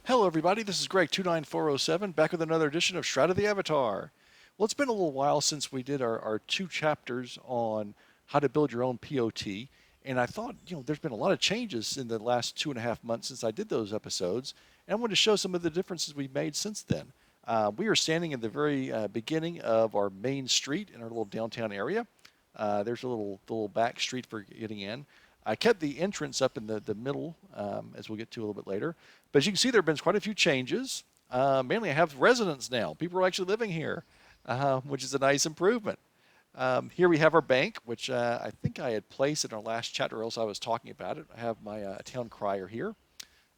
Hello, everybody. This is Greg29407 back with another edition of Shroud of the Avatar. Well, it's been a little while since we did our two chapters on how to build your own P.O.T. And I thought, there's been a lot of changes in the last 2.5 months since I did those episodes. And I wanted to show some of the differences we've made since then. We are standing in the very beginning of our main street in our little downtown area. There's a little back street for getting in. I kept the entrance up in the middle, as we'll get to a little bit later. But as you can see, there have been quite a few changes. Mainly, I have residents now. People are actually living here, which is a nice improvement. Here we have our bank, which I think I had placed in our last chapter, or else I was talking about it. I have my town crier here.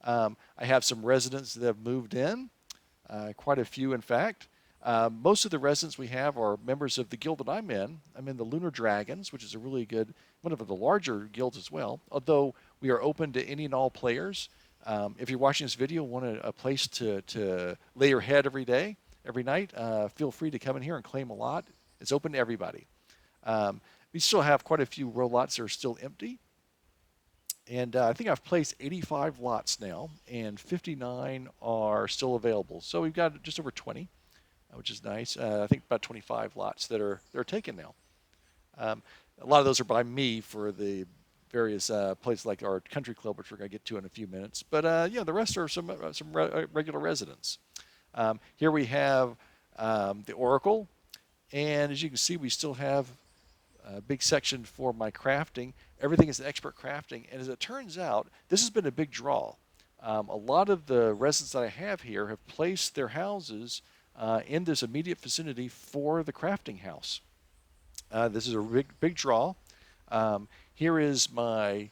I have some residents that have moved in, quite a few, in fact. Most of the residents we have are members of the guild that I'm in. I'm in the Lunar Dragons, which is a really good, one of the larger guilds as well, although we are open to any and all players. If you're watching this video and want a place to lay your head every day, every night, feel free to come in here and claim a lot. It's open to everybody. We still have quite a few row lots that are still empty. And I think I've placed 85 lots now, and 59 are still available. So we've got just over 20, which is nice. I think about 25 lots that are taken now. A lot of those are by me for the various places like our country club, which we're going to get to in a few minutes. But the rest are some regular residents. Here we have the Oracle, and as you can see, we still have a big section for my crafting. Everything is expert crafting, and as it turns out, this has been a big draw. A lot of the residents that I have here have placed their houses in this immediate vicinity for the crafting house. This is a big draw. Here is my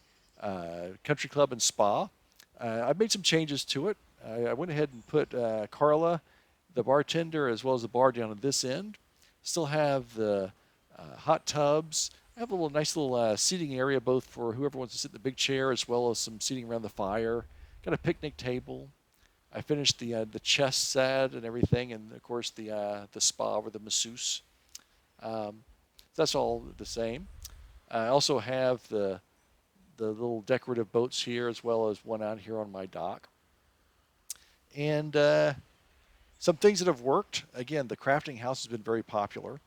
country club and spa. I've made some changes to it. I went ahead and put Carla, the bartender, as well as the bar down at this end. Still have the hot tubs. I have a nice little seating area both for whoever wants to sit in the big chair as well as some seating around the fire. Got a picnic table. I finished the chess set and everything, and of course the spa with the masseuse. That's all the same. I also have the little decorative boats here as well as one out here on my dock. And some things that have worked. Again, the crafting house has been very popular.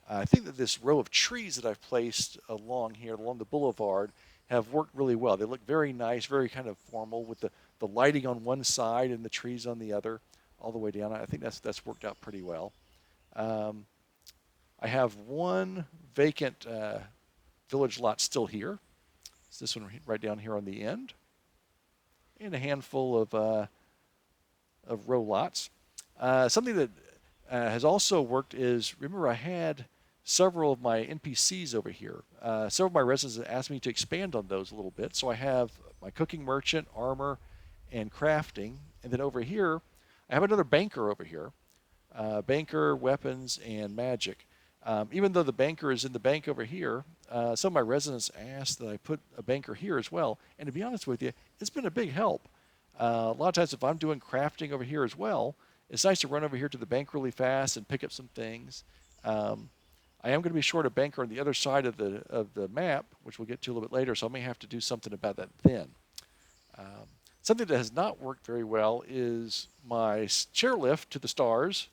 I think that this row of trees that I've placed along here, along the boulevard, have worked really well. They look very nice, very kind of formal with the lighting on one side and the trees on the other, all the way down. I think that's worked out pretty well. I have one vacant village lot still here. It's this one right down here on the end, and a handful of row lots. Something that has also worked is, remember I had several of my NPCs over here. Several of my residents asked me to expand on those a little bit, so I have my cooking merchant, armor, and crafting, and then over here I have another banker over here. Banker, weapons, and magic. Even though the banker is in the bank over here, some of my residents asked that I put a banker here as well. And to be honest with you, it's been a big help. A lot of times if I'm doing crafting over here as well, it's nice to run over here to the bank really fast and pick up some things. I am going to be short a banker on the other side of the map, which we'll get to a little bit later, so I may have to do something about that then. Something that has not worked very well is my chairlift to the stars.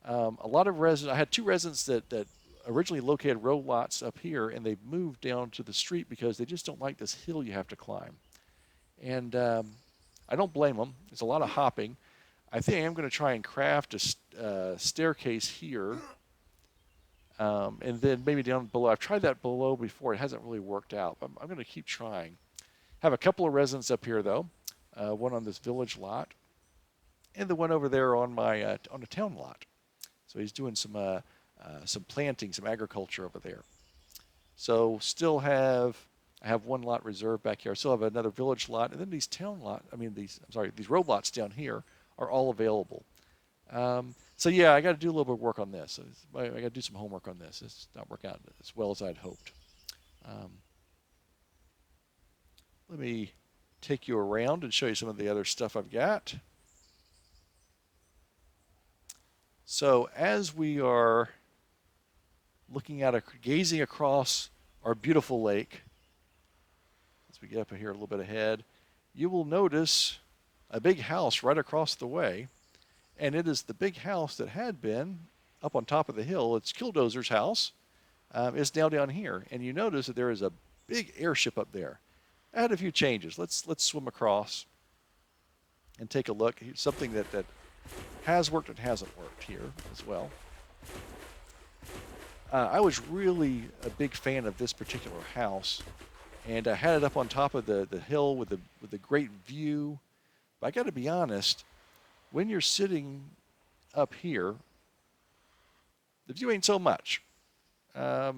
A lot of residents, I had two residents that originally located row lots up here, and they've moved down to the street because they just don't like this hill you have to climb. And I don't blame them. It's a lot of hopping. I think I am going to try and craft a staircase here, and then maybe down below. I've tried that below before. It hasn't really worked out. I'm going to keep trying. Have a couple of residents up here, though. One on this village lot, and the one over there on my on a town lot. So he's doing some planting, some agriculture over there. So I have one lot reserved back here. I still have another village lot, and then these these row lots down here are all available. So yeah, I got to do a little bit of work on this. I got to do some homework on this. It's not working out as well as I'd hoped. Let me take you around and show you some of the other stuff I've got. So as we are gazing across our beautiful lake, as we get up here a little bit ahead, you will notice a big house right across the way, and it is the big house that had been up on top of the hill. It's Killdozer's house. It's now down here, and you notice that there is a big airship up there. I had a few changes. Let's swim across and take a look. Something that has worked and hasn't worked here as well. I was really a big fan of this particular house, and I had it up on top of the hill with the great view. But I got to be honest, when you're sitting up here, the view ain't so much. The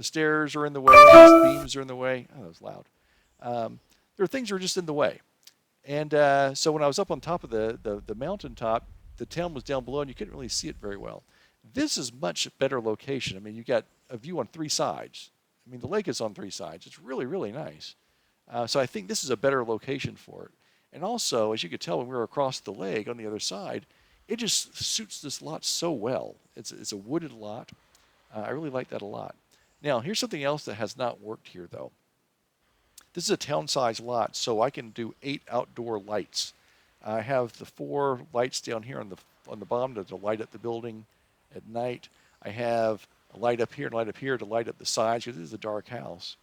stairs are in the way, the beams are in the way. Oh, that was loud. There are things that are just in the way. And so when I was up on top of the mountaintop, the town was down below and you couldn't really see it very well. This is much better location. I mean, you got a view on three sides. I mean, the lake is on three sides. It's really, really nice. So I think this is a better location for it. And also, as you could tell when we were across the lake on the other side, it just suits this lot so well. It's a wooded lot. I really like that a lot. Now, here's something else that has not worked here, though. This is a town-sized lot, so I can do 8 outdoor lights. I have the 4 lights down here on the bottom to light up the building at night. I have a light up here and a light up here to light up the sides because this is a dark house.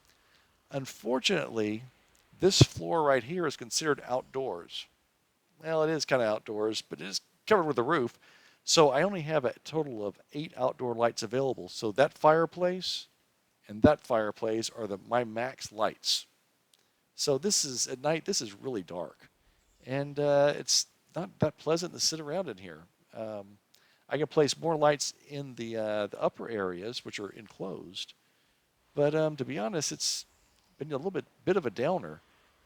Unfortunately, this floor right here is considered outdoors. Well, it is kind of outdoors, but it is covered with a roof. So I only have a total of 8 outdoor lights available. So that fireplace and that fireplace are my max lights. So this is, at night, this is really dark. And it's not that pleasant to sit around in here. I can place more lights in the upper areas, which are enclosed. But to be honest, it's been a little bit of a downer.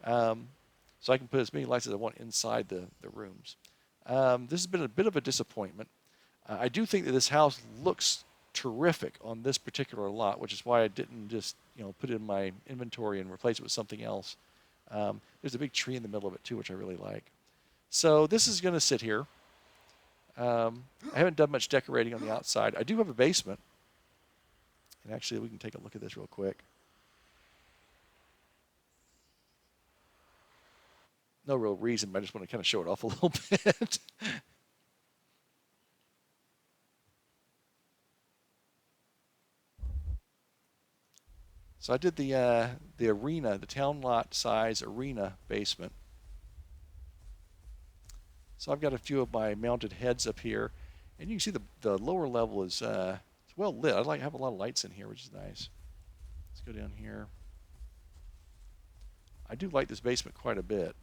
So I can put as many lights as I want inside the rooms. This has been a bit of a disappointment. I do think that this house looks terrific on this particular lot, which is why I didn't just put it in my inventory and replace it with something else. There's a big tree in the middle of it too, which I really like. So this is going to sit here. I haven't done much decorating on the outside. I do have a basement. And actually, we can take a look at this real quick. No real reason, but I just want to kind of show it off a little bit. So I did the arena, the town lot size arena basement. So I've got a few of my mounted heads up here, and you can see the lower level is it's well lit. I have a lot of lights in here, which is nice. Let's go down here. I do like this basement quite a bit.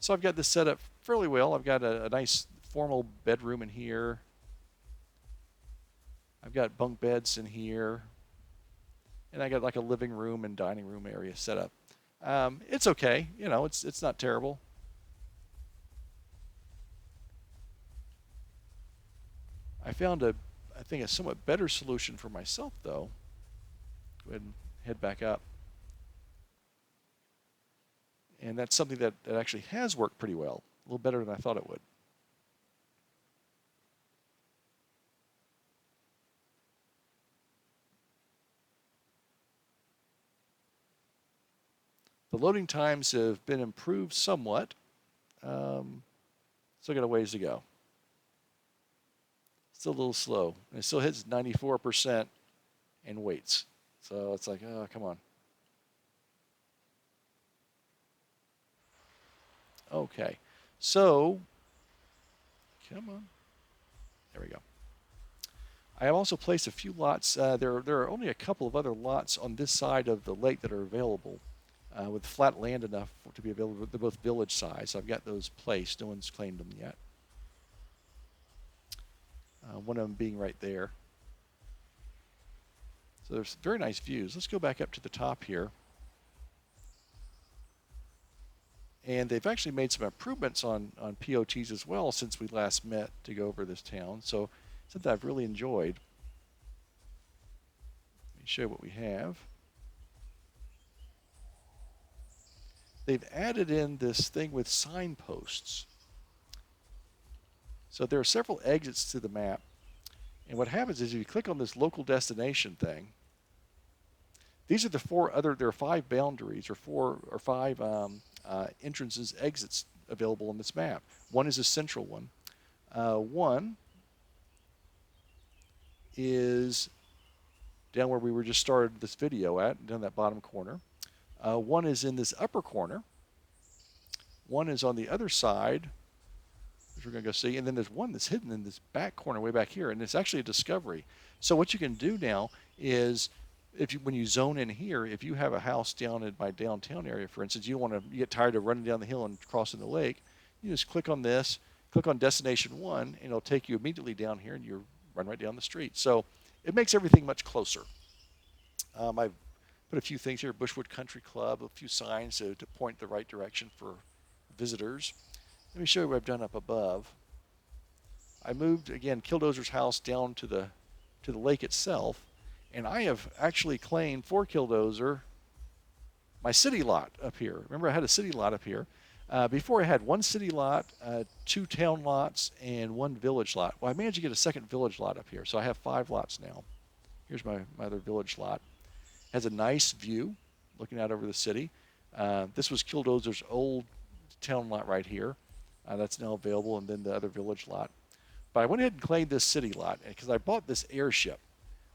So I've got this set up fairly well. I've got a nice formal bedroom in here. I've got bunk beds in here. And I got like a living room and dining room area set up. It's okay. It's not terrible. I found I think a somewhat better solution for myself, though. Go ahead and head back up. And that's something that actually has worked pretty well. A little better than I thought it would. The loading times have been improved somewhat. Still got a ways to go. Still a little slow. And it still hits 94% and waits. So it's like, oh, come on. Okay. So, come on. There we go. I have also placed a few lots. There are only a couple of other lots on this side of the lake that are available with flat land enough to be available. They're both village size. So I've got those placed. No one's claimed them yet. One of them being right there. So there's very nice views. Let's go back up to the top here. And they've actually made some improvements on P.O.Ts as well since we last met to go over this town. So something I've really enjoyed. Let me show you what we have. They've added in this thing with signposts. So there are several exits to the map. And what happens is if you click on this local destination thing, These are the there are five boundaries or four or five entrances, exits available on this map. One is a central one. One is down where we were just started this video at, down that bottom corner. One is in this upper corner. One is on the other side, which we're going to go see. And then there's one that's hidden in this back corner way back here, and it's actually a discovery. So what you can do now is, when you zone in here, if you have a house down in my downtown area, for instance, you get tired of running down the hill and crossing the lake, you just click on this, click on destination one, and it'll take you immediately down here, and you run right down the street. So it makes everything much closer. I've put a few things here: Bushwood Country Club, a few signs to point the right direction for visitors. Let me show you what I've done up above. I moved again Killdozer's house down to the lake itself, and I have actually claimed for Killdozer my city lot up here. Remember, I had a city lot up here. Before I had one city lot, two town lots, and one village lot. Well, I managed to get a second village lot up here, so I have 5 lots now. Here's my other village lot. Has a nice view looking out over the city. This was Killdozer's old town lot right here. That's now available, and then the other village lot. But I went ahead and claimed this city lot because I bought this airship,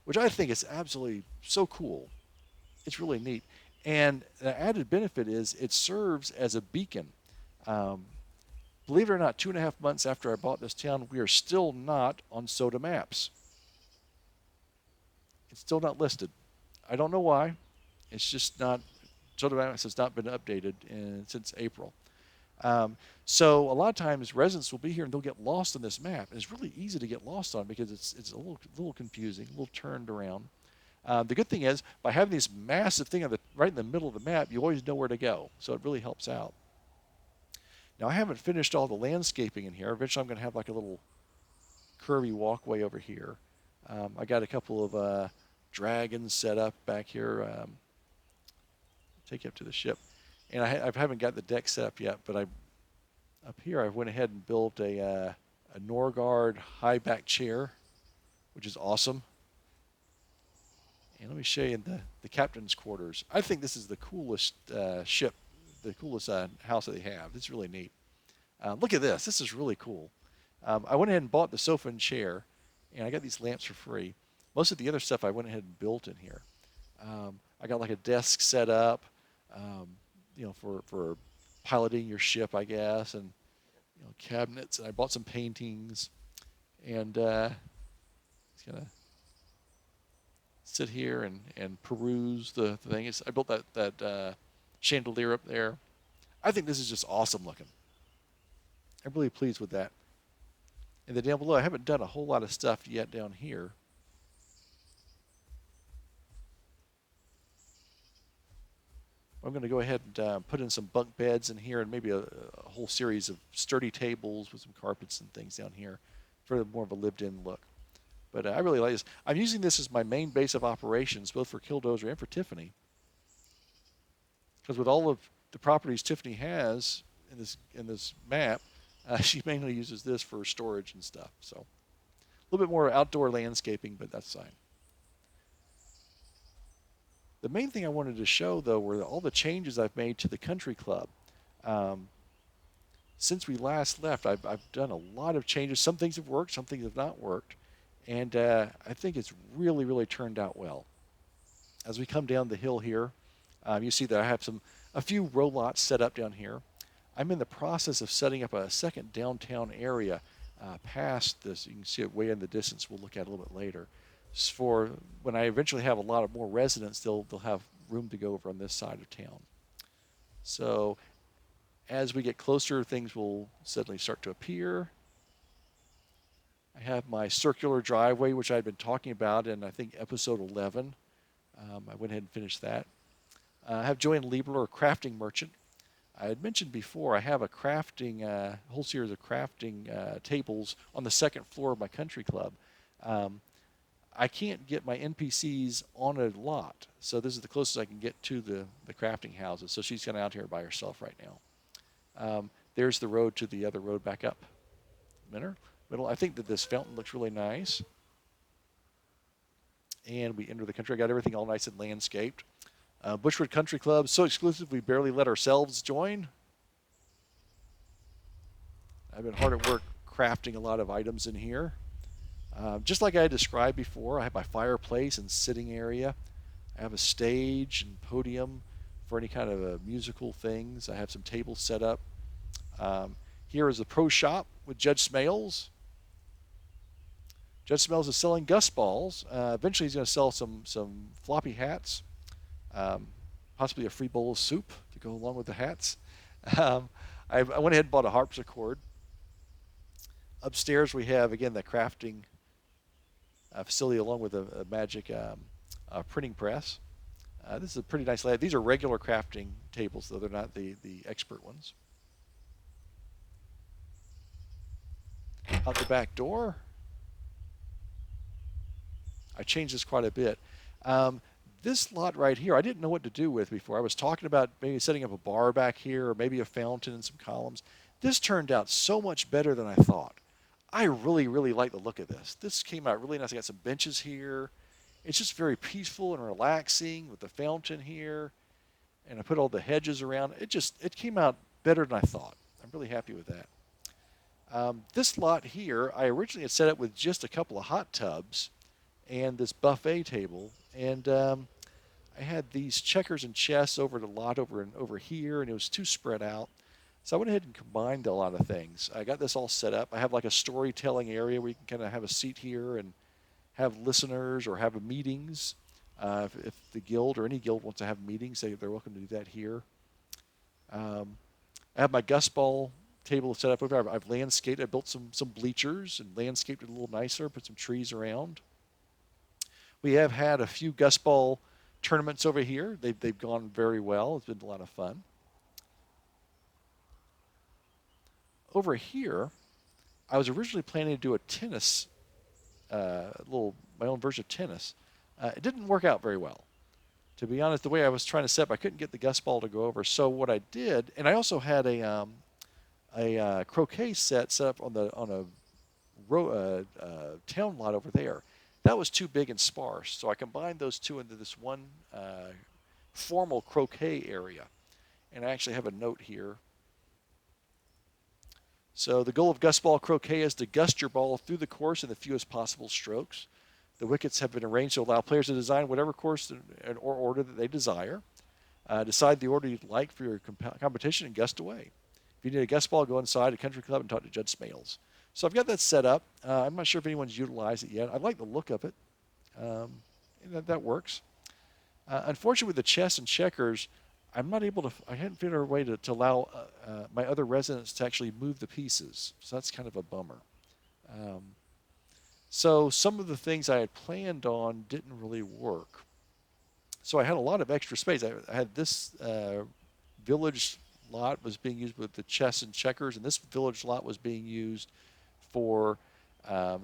which I think is absolutely so cool. It's really neat. And the added benefit is it serves as a beacon. Believe it or not, 2.5 months after I bought this town, we are still not on SOTA maps. It's still not listed. I don't know why. It's just not. SOTA maps has not been updated since April. So a lot of times residents will be here and they'll get lost on this map. And it's really easy to get lost on because it's a little confusing, a little turned around. The good thing is, by having this massive thing right in the middle of the map, you always know where to go. So it really helps out. Now, I haven't finished all the landscaping in here. Eventually, I'm going to have like a little curvy walkway over here. I got a couple of dragons set up back here. Take you up to the ship. And I haven't got the deck set up yet, but up here I went ahead and built a Norgard high back chair, which is awesome. And let me show you the captain's quarters. I think this is the coolest ship, the coolest house that they have. It's really neat. Look at this. This is really cool. I went ahead and bought the sofa and chair, and I got these lamps for free. Most of the other stuff I went ahead and built in here. I got like a desk set up, for piloting your ship, I guess, and cabinets. And I bought some paintings, and it's gonna sit here and peruse the thing. I built that chandelier up there. I think this is just awesome looking. I'm really pleased with that. And then down below, I haven't done a whole lot of stuff yet down here. I'm going to go ahead and put in some bunk beds in here and maybe a whole series of sturdy tables with some carpets and things down here for more of a lived-in look. But I really like this. I'm using this as my main base of operations, both for Killdozer and for Tiffany. Because with all of the properties Tiffany has in this map, she mainly uses this for storage and stuff. So a little bit more outdoor landscaping, but that's fine. The main thing I wanted to show, though, were all the changes I've made to the country club. Since we last left, I've done a lot of changes. Some things have worked, some things have not worked. And I think it's really, really turned out well. As we come down the hill here, you see that I have a few row lots set up down here. I'm in the process of setting up a second downtown area past this. You can see it way in the distance. We'll look at it a little bit later. For when I eventually have a lot of more residents, they'll have room to go over on this side of town. So as we get closer, things will suddenly start to appear. I have my circular driveway, which I've been talking about in, I think, episode 11. I went ahead and finished that. I have Joanne Liebler, a crafting merchant. I had mentioned before I have a whole series of crafting tables on the second floor of my country club. I can't get my NPCs on a lot, so this is the closest I can get to the crafting houses. So she's kind of out here by herself right now. There's the road to the other road back up. Middle. I think that this fountain looks really nice. and we enter the country. I got everything all nice and landscaped. Bushwood Country Club, so exclusive we barely let ourselves join. I've been hard at work crafting a lot of items in here. Just like I described before, I have my fireplace and sitting area. I have a stage and podium for any kind of musical things. I have some tables set up. Um, Here is a pro shop with Judge Smales. Judge Smales is selling Gus balls. Eventually, he's going to sell some floppy hats, um, possibly a free bowl of soup to go along with the hats. Um, I went ahead and bought a harpsichord. Upstairs, we have again the crafting facility along with a magic printing press. This is a pretty nice layout. These are regular crafting tables, though they're not the expert ones. Out the back door, I changed this quite a bit. Um, this lot right here, I didn't know what to do with before. I was talking about maybe setting up a bar back here or maybe a fountain and some columns. This turned out so much better than I thought. I really, really like the look of this. This came out really nice. I got some benches here. It's just very peaceful and relaxing with the fountain here. And I put all the hedges around. It came out better than I thought. I'm really happy with that. This lot here, I originally had set up with just a couple of hot tubs and this buffet table. And I had these checkers and chess over the lot over here, and it was too spread out. So I went ahead and combined a lot of things. I got this all set up. I have like a storytelling area where you can kind of have a seat here and have listeners or have meetings. If the guild or any guild wants to have meetings, they're welcome to do that here. I have my Gus ball table set up over here. I've landscaped. I built some bleachers and landscaped it a little nicer, put some trees around. We have had a few Gus ball tournaments over here. They've gone very well. It's been a lot of fun. Over here, I was originally planning to do a tennis, my own version of tennis. It didn't work out very well. To be honest, the way I was trying to set up, I couldn't get the Gus ball to go over. So what I did, and I also had a croquet set up on a town lot over there. That was too big and sparse, so I combined those two into this one formal croquet area. And I actually have a note here. So the goal of Gus ball croquet is to gust your ball through the course in the fewest possible strokes. The wickets have been arranged to allow players to design whatever course or order that they desire. Decide the order you'd like for your competition and gust away. If you need a Gus ball, go inside a country club and talk to Judge Smales. So I've got that set up. I'm not sure if anyone's utilized it yet. I like the look of it. And that works. Unfortunately, with the chess and checkers, I'm not able to. I hadn't figured out a way to allow my other residents to actually move the pieces. So that's kind of a bummer. So some of the things I had planned on didn't really work. So I had a lot of extra space. I had this village lot was being used with the chess and checkers, and this village lot was being used for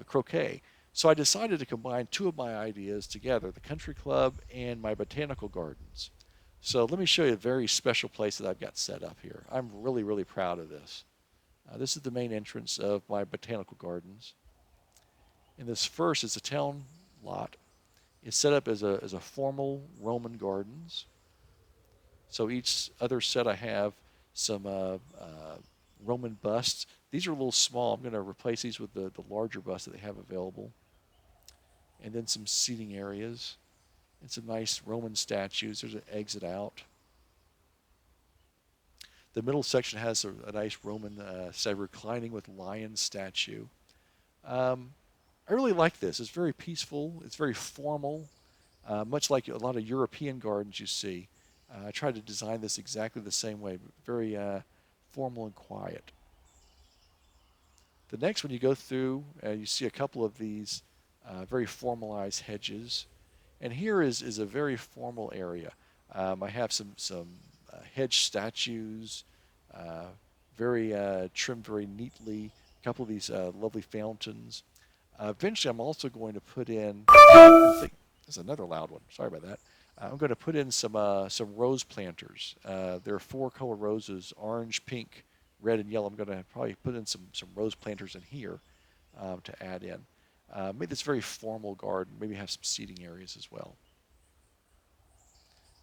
croquet. So I decided to combine two of my ideas together, the country club and my botanical gardens. So let me show you a very special place that I've got set up here. I'm really, really proud of this. This is the main entrance of my botanical gardens. And this first is a town lot. It's set up as a formal Roman gardens. So each other set I have some Roman busts. These are a little small. I'm going to replace these with the larger busts that they have available. And then some seating areas and some nice Roman statues. There's an exit out. The middle section has a nice Roman reclining with lion statue. I really like this. It's very peaceful. It's very formal, much like a lot of European gardens you see. I tried to design this exactly the same way, but very formal and quiet. The next one you go through, you see a couple of these very formalized hedges. And here is a very formal area. I have some hedge statues, very trimmed very neatly, a couple of these lovely fountains. Eventually, I'm also going to put in, there's another loud one, sorry about that. I'm going to put in some rose planters. There are 4 color roses, orange, pink, red, and yellow. I'm going to probably put in some rose planters in here to add in. Made this very formal garden. Maybe have some seating areas as well.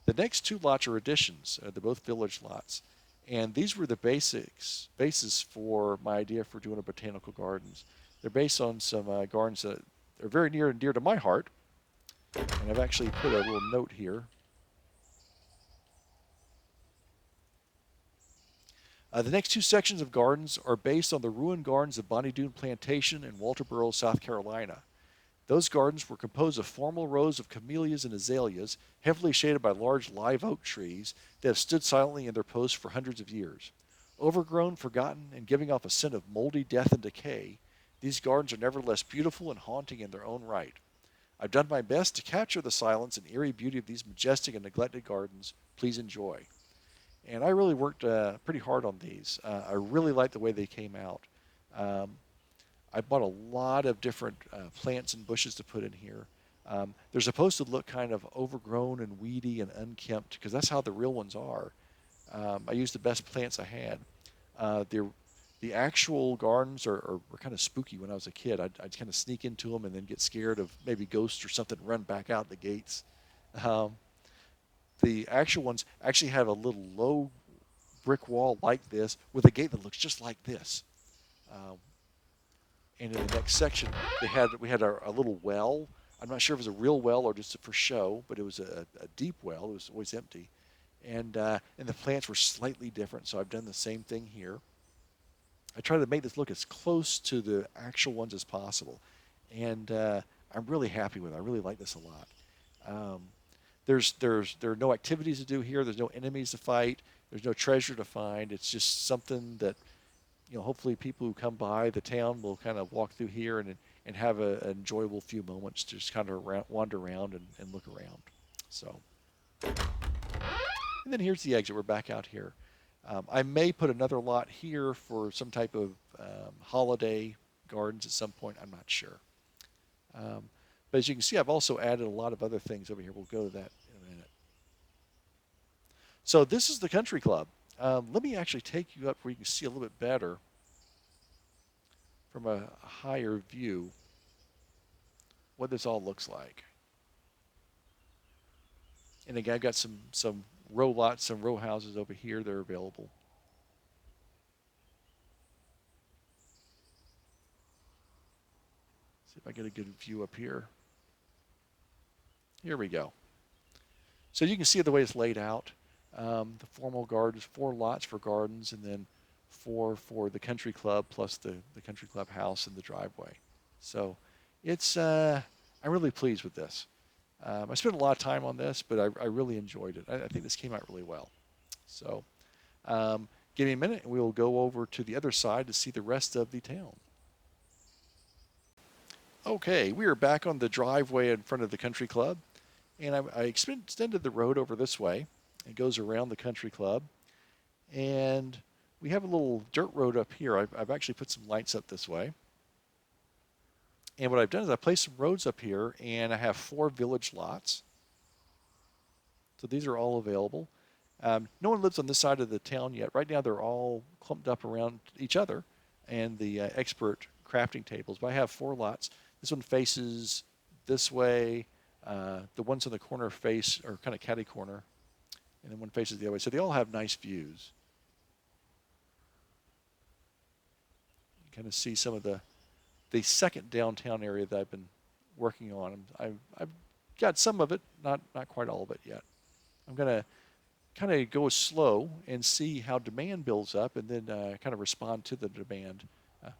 The next two lots are additions. They're both village lots. And these were the basis for my idea for doing a botanical gardens. They're based on some gardens that are very near and dear to my heart. And I've actually put a little note here. The next two sections of gardens are based on the ruined gardens of Bonnie Doon Plantation in Walterboro, South Carolina. Those gardens were composed of formal rows of camellias and azaleas, heavily shaded by large live oak trees that have stood silently in their posts for hundreds of years. Overgrown, forgotten, and giving off a scent of moldy death and decay, these gardens are nevertheless beautiful and haunting in their own right. I've done my best to capture the silence and eerie beauty of these majestic and neglected gardens. Please enjoy. And I really worked pretty hard on these. I really like the way they came out. Um, I bought a lot of different plants and bushes to put in here. They're supposed to look kind of overgrown and weedy and unkempt because that's how the real ones are. I used the best plants I had. The actual gardens were kind of spooky when I was a kid. I'd kind of sneak into them and then get scared of maybe ghosts or something and run back out the gates. Um, the actual ones actually have a little low brick wall like this with a gate that looks just like this. Um, and in the next section, we had a little well. I'm not sure if it was a real well or just for show, but it was a deep well. It was always empty, and the plants were slightly different. So I've done the same thing here. I try to make this look as close to the actual ones as possible, and I'm really happy with it. I really like this a lot. Um, there are no activities to do here. There's no enemies to fight. There's no treasure to find. It's just something that hopefully people who come by the town will kind of walk through here and have an enjoyable few moments to just kind of wander around and look around. So, and then here's the exit. We're back out here. I may put another lot here for some type of holiday gardens at some point. I'm not sure. Um, but as you can see, I've also added a lot of other things over here. We'll go to that in a minute. So this is the country club. Let me actually take you up where you can see a little bit better from a higher view what this all looks like. And again, I've got some row lots, some row houses over here that are available. See if I get a good view up here. Here we go. So you can see the way it's laid out. The formal gardens, 4 lots for gardens, and then 4 for the country club, plus the country club house and the driveway. So it's I'm really pleased with this. I spent a lot of time on this, but I really enjoyed it. I think this came out really well. So give me a minute, and we will go over to the other side to see the rest of the town. Okay, we are back on the driveway in front of the country club, and I extended the road over this way. It goes around the country club, and we have a little dirt road up here. I've actually put some lights up this way. And what I've done is I placed some roads up here, and I have 4 village lots. So these are all available. No one lives on this side of the town yet. Right now they're all clumped up around each other and the expert crafting tables. But I have 4 lots. This one faces this way. The ones on the corner face are kind of catty corner. And then one faces the other way. So they all have nice views. You kind of see some of the second downtown area that I've been working on. I've got some of it, not quite all of it yet. I'm going to kind of go slow and see how demand builds up and then kind of respond to the demand.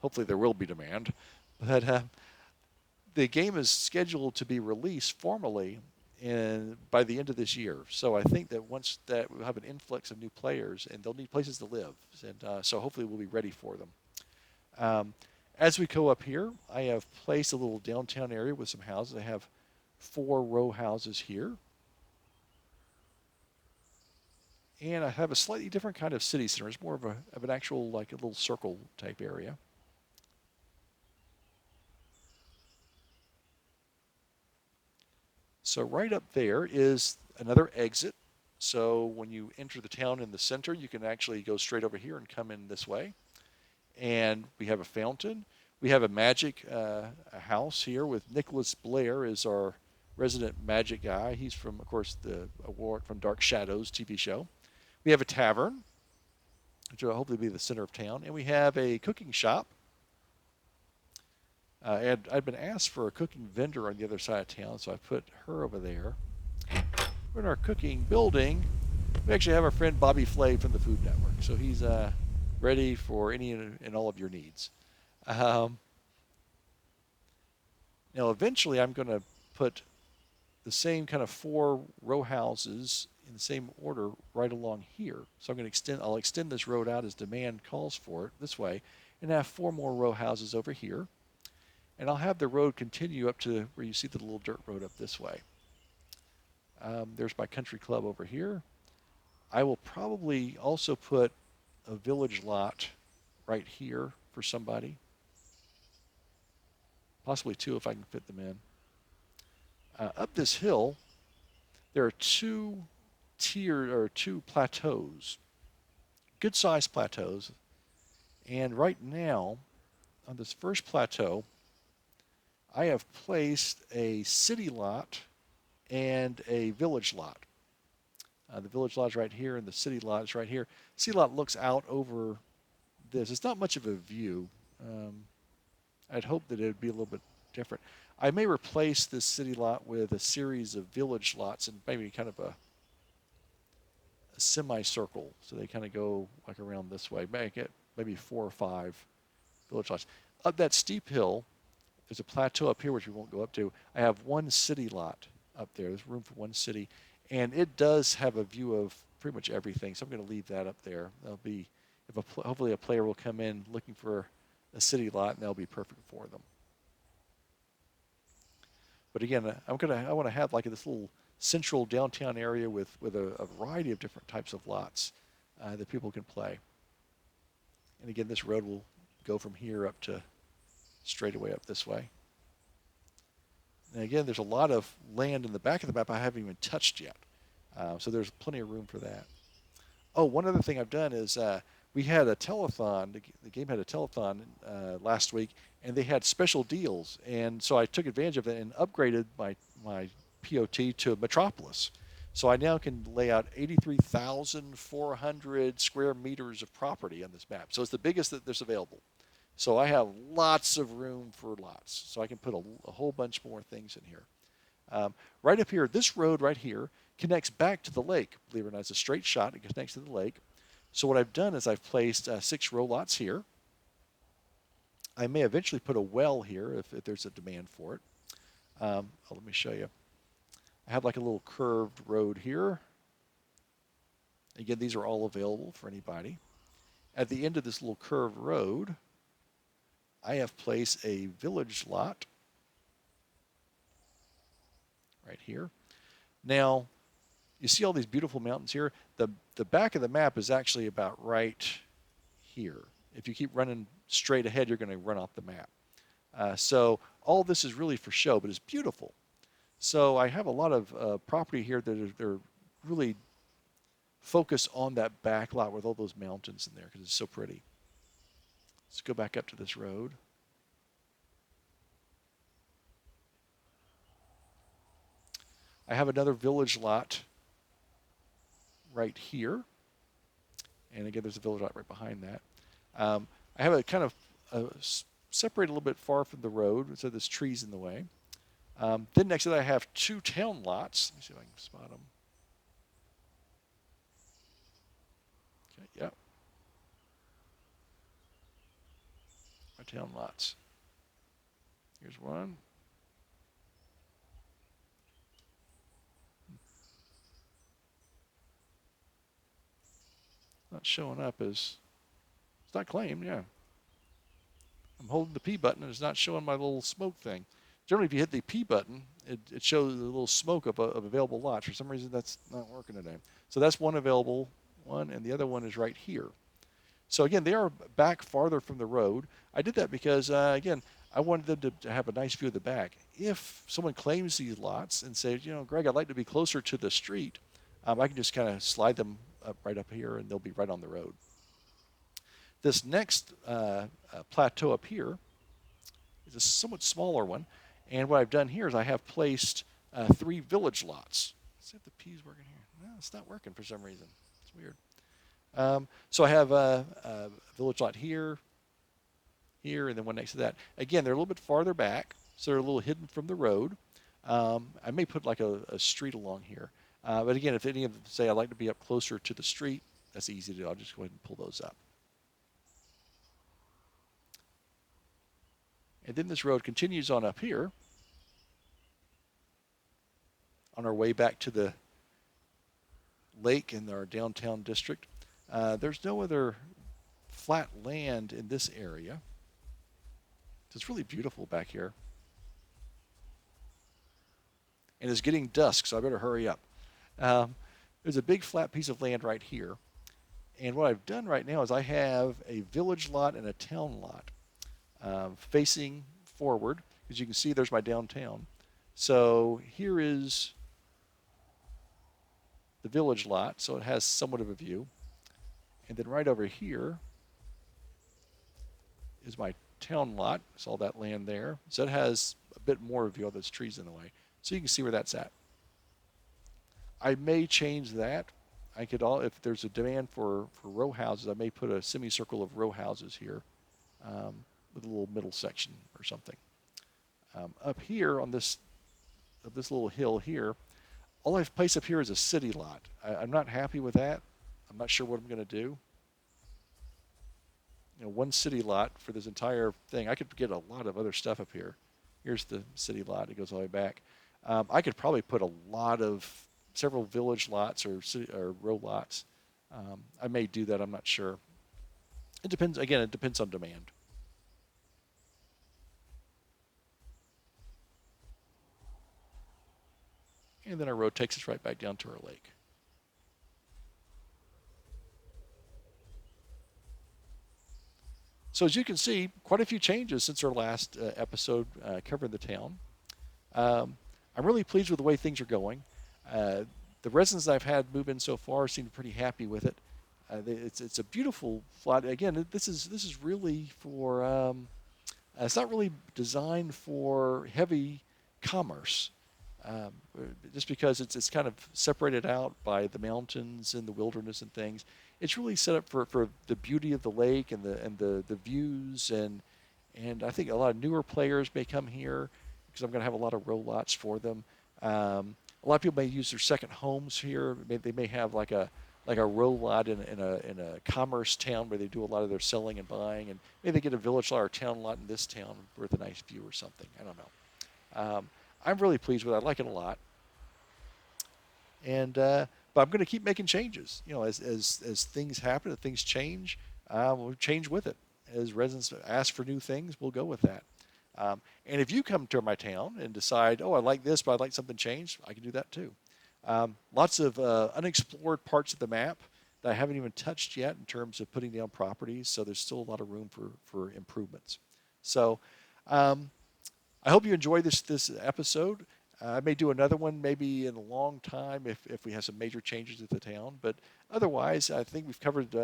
Hopefully there will be demand. But the game is scheduled to be released formally by the end of this year. So I think that once that we'll have an influx of new players and they'll need places to live. And so hopefully we'll be ready for them. As we go up here, I have placed a little downtown area with some houses. I have 4 row houses here. And I have a slightly different kind of city center. It's more of an actual, like a little circle type area. So right up there is another exit. So when you enter the town in the center, you can actually go straight over here and come in this way. And we have a fountain. We have a magic a house here with Nicholas Blair as our resident magic guy. He's from, of course, the award from Dark Shadows TV show. We have a tavern, which will hopefully be the center of town, and we have a cooking shop. And I'd been asked for a cooking vendor on the other side of town, so I put her over there. We're in our cooking building. We actually have our friend Bobby Flay from the Food Network, so he's ready for any and all of your needs. Um, Now, eventually, I'm going to put the same kind of 4 row houses in the same order right along here. So I'll extend this road out as demand calls for it this way, and have 4 more row houses over here. And I'll have the road continue up to where you see the little dirt road up this way. There's my country club over here. I will probably also put a village lot right here for somebody. Possibly 2 if I can fit them in. Up this hill, there are 2 plateaus, good sized plateaus. And right now, on this first plateau, I have placed a city lot and a village lot. The village lot is right here, and the city lot is right here. City lot looks out over this. It's not much of a view. I'd hope that it would be a little bit different. I may replace this city lot with a series of village lots and maybe kind of a semicircle, so they kind of go like around this way. Maybe 4 or 5 village lots. Up that steep hill, there's a plateau up here which we won't go up to. I have 1 city lot up there. There's room for 1 city, and it does have a view of pretty much everything. So I'm going to leave that up there. That'll be hopefully a player will come in looking for a city lot, and that'll be perfect for them. But again, I want to have like this little central downtown area with a variety of different types of lots that people can play. And again, this road will go from here up to straight away up this way. And again, there's a lot of land in the back of the map I haven't even touched yet. So there's plenty of room for that. Oh, one other thing I've done is we had a telethon. The game had a telethon last week, and they had special deals. And so I took advantage of it and upgraded my P.O.T. to Metropolis. So I now can lay out 83,400 square meters of property on this map. So it's the biggest that there's available. So I have lots of room for lots. So I can put a whole bunch more things in here. Right up here, this road right here connects back to the lake. Believe it or not, it's a straight shot. It connects to the lake. So what I've done is I've placed 6 row lots here. I may eventually put a well here if there's a demand for it. Let me show you. I have like a little curved road here. Again, these are all available for anybody. At the end of this little curved road, I have placed a village lot right here. Now, you see all these beautiful mountains here? The back of the map is actually about right here. If you keep running straight ahead, you're going to run off the map. So all this is really for show, but it's beautiful. So I have a lot of property here that are really focused on that back lot with all those mountains in there because it's so pretty. Let's go back up to this road. I have another village lot right here. And again, there's a village lot right behind that. I have a kind of separate a little bit far from the road, so there's trees in the way. Then next to that, I have 2 town lots. Let me see if I can spot them. Okay, yep. My town lots. Here's one. Not showing up as, it's not claimed, yeah. I'm holding the P button and it's not showing my little smoke thing. Generally, if you hit the P button, it shows a little smoke of available lots. For some reason, that's not working today. So that's one available one, and the other one is right here. So again, they are back farther from the road. I did that because, again, I wanted them to have a nice view of the back. If someone claims these lots and says, you know, Greg, I'd like to be closer to the street, I can just kind of slide them right up here, and they'll be right on the road. This next plateau up here is a somewhat smaller one. And what I've done here is I have placed 3 village lots. Let's see if the P is working here. No, it's not working for some reason. It's weird. So I have a village lot here, here, and then one next to that. Again, they're a little bit farther back, so they're a little hidden from the road. I may put like a street along here. But again, if any of them say I'd like to be up closer to the street, that's easy to do. I'll just go ahead and pull those up. And then this road continues on up here on our way back to the lake in our downtown district. There's no other flat land in this area. It's really beautiful back here. And it's getting dusk, so I better hurry up. There's a big flat piece of land right here. And what I've done right now is I have a village lot and a town lot facing forward. As you can see, there's my downtown. So here is the village lot, so it has somewhat of a view. And then right over here is my town lot. It's all that land there. So it has a bit more of a view of those trees in the way. So you can see where that's at. I may change that. I could if there's a demand for row houses, I may put a semicircle of row houses here with a little middle section or something. Up here on this little hill here, all I've placed up here is a city lot. I'm not happy with that. I'm not sure what I'm going to do. You know, one city lot for this entire thing. I could get a lot of other stuff up here. Here's the city lot. It goes all the way back. I could probably put a lot of several village lots or row lots. I may do that. I'm not sure. It depends. Again, it depends on demand. And then our road takes us right back down to our lake. So as you can see, quite a few changes since our last episode covering the town. I'm really pleased with the way things are going. The residents I've had move in so far seem pretty happy with it. It's a beautiful flat. Again, this is really for. It's not really designed for heavy commerce, just because it's kind of separated out by the mountains and the wilderness and things. It's really set up for the beauty of the lake and the views and I think a lot of newer players may come here because I'm going to have a lot of row lots for them. A lot of people may use their second homes here. They may have like a row lot in a commerce town where they do a lot of their selling and buying, and maybe they get a village lot or town lot in this town with a nice view or something. I don't know. I'm really pleased with it. I like it a lot. And but I'm going to keep making changes. You know, as things happen, as things change, we'll change with it. As residents ask for new things, we'll go with that. And if you come to my town and decide, oh, I like this, but I'd like something changed, I can do that too. Lots of unexplored parts of the map that I haven't even touched yet in terms of putting down properties, so there's still a lot of room for improvements. So I hope you enjoyed this episode. I may do another one maybe in a long time if we have some major changes at the town. But otherwise, I think we've covered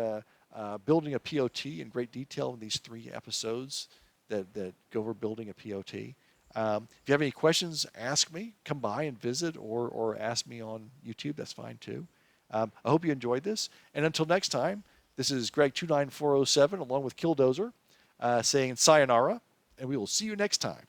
building a P.O.T. in great detail in these 3 episodes that go over building a P.O.T. If you have any questions, ask me. Come by and visit or ask me on YouTube. That's fine too. I hope you enjoyed this. And until next time, this is Greg 29407 along with Killdozer saying sayonara, and we will see you next time.